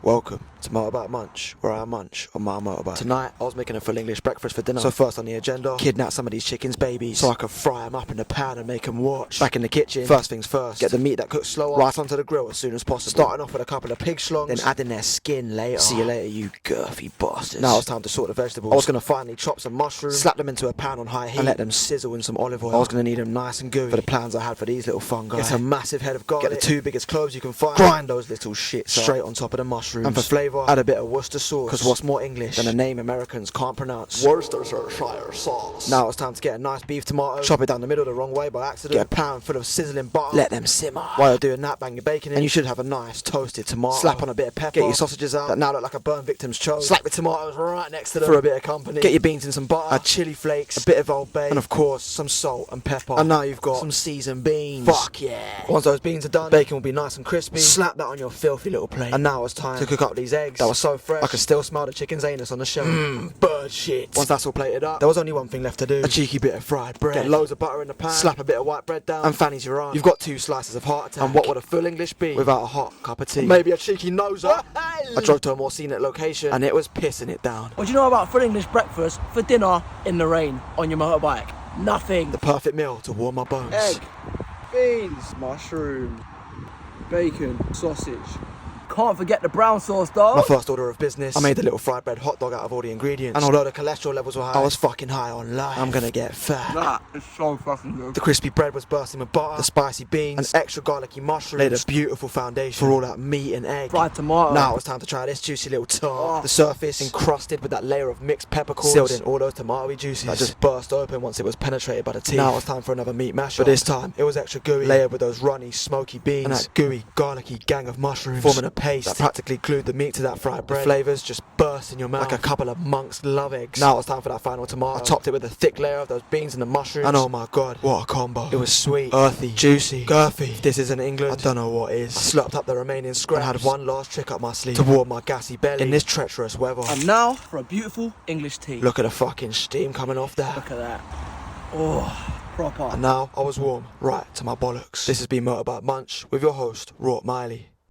Welcome to Motorbike Munch, where I munch on my motorbike. Tonight, I was making a full English breakfast for dinner. So first on the agenda, kidnap some of these chickens' babies, so I could fry them up in the pan and make them watch. Back in the kitchen, first things first, get the meat that cooks slower right onto the grill as soon as possible. Starting off with a couple of pig schlongs, then adding their skin later. See you later, you girthy bastards. Now it's time to sort the vegetables. I was going to finally chop some mushrooms, slap them into a pan on high heat, and let them sizzle in some olive oil. I was going to need them nice and gooey for the plans I had for these little fungi. Get a massive head of garlic, get the 2 biggest cloves you can find, grind those little shits straight on top of the mushrooms, and for flavour, add a bit of Worcester sauce, because what's more English than a name Americans can't pronounce? Worcestershire sauce. Now it's time to get a nice beef tomato, chop it down the middle the wrong way by accident, get a pan full of sizzling butter, let them simmer. While you're doing that, bang your bacon in, and you should have a nice toasted tomato. Slap on a bit of pepper, get your sausages out that now look like a burn victim's choke, slap the tomatoes right next to them for a bit of company, get your beans in some butter, add chili flakes, a bit of Old Bay, and of course some salt and pepper. And now you've got some seasoned beans. Fuck yeah. Once those beans are done, bacon will be nice and crispy, slap that on your filthy little plate. And now it's time to cook up these eggs that were so fresh I could still smell the chicken's anus on the shelf. Bird shit. Once that's all plated up, there was only one thing left to do: a cheeky bit of fried bread. Get loads of butter in the pan, slap a bit of white bread down, and fanny's your aunt. You've got 2 slices of heart attack. And what would a full English be without a hot cup of tea? Maybe a cheeky noser. I drove to a more scenic location and it was pissing it down. What do you know about full English breakfast for dinner in the rain on your motorbike? Nothing. The perfect meal to warm my bones. Egg, beans, mushroom, bacon, sausage. Can't forget the brown sauce, though. My first order of business, I made a little fried bread hot dog out of all the ingredients. And although the cholesterol levels were high, I was fucking high on life. I'm gonna get fat. That is so fucking good. The crispy bread was bursting with butter, the spicy beans, and extra garlicky mushrooms laid a beautiful foundation for all that meat and egg. Fried tomato. Now it's time to try this juicy little tart. The surface encrusted with that layer of mixed peppercorns, sealed in all those tomatoey juices that just burst open once it was penetrated by the teeth. Now it's time for another meat mashup, but this time it was extra gooey, layered with those runny, smoky beans and that gooey, garlicky gang of mushrooms, forming a paste that practically glued the meat to that fried bread. The flavours just burst in your mouth like a couple of monks' love eggs. Now it's time for that final tomato. I topped it with a thick layer of those beans and the mushrooms, and oh my god, what a combo. It was sweet, earthy, juicy, girthy. If this isn't England, I don't know what is. I slurped up the remaining scraps and had one last trick up my sleeve to warm my gassy belly in this treacherous weather. And now for a beautiful English tea. Look at the fucking steam coming off that. Look at that. Oh, proper. And now I was warm right to my bollocks. This has been Motorbike Munch with your host, Rort Miley.